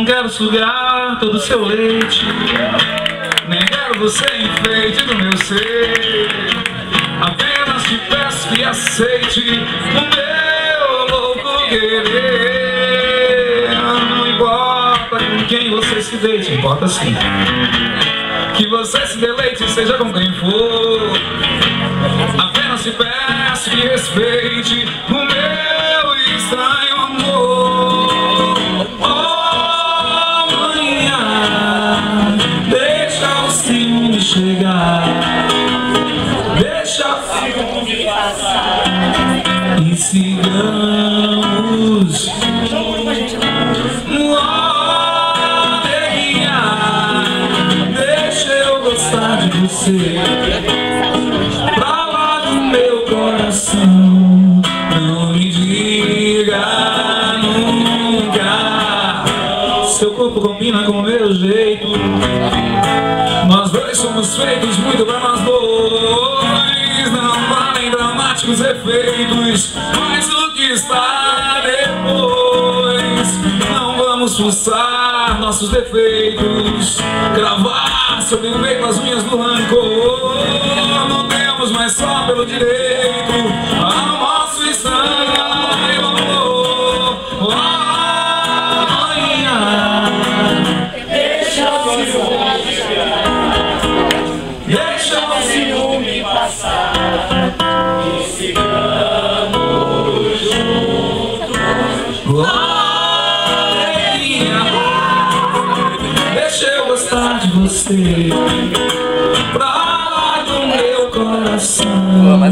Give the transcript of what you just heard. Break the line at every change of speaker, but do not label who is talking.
não quero sugar todo o seu leite, nem quero você enfeite do meu ser. Apenas te peço que aceite o meu louco querer. Não importa com quem você se deite, importa sim que você se deleite, seja com quem for. Apenas te peço que respeite o meu estranho amor. Oh, manhã, deixa o ciúme chegar, deixa o ciúme passar e sigamos. Você, pra lá do meu coração, não me diga nunca. Seu corpo combina com o meu jeito, nós dois somos feitos muito pra nós dois. Não valem dramáticos efeitos, mas o que está depois. Não vamos forçar nossos defeitos, gravar sobre o peito as unhas do rancor. Não temos mais só pelo direito ao nosso estranho amor. Amanhã, deixa o ciúme passar e sigamos juntos. Deixa eu gostar de você, pra lá do meu coração.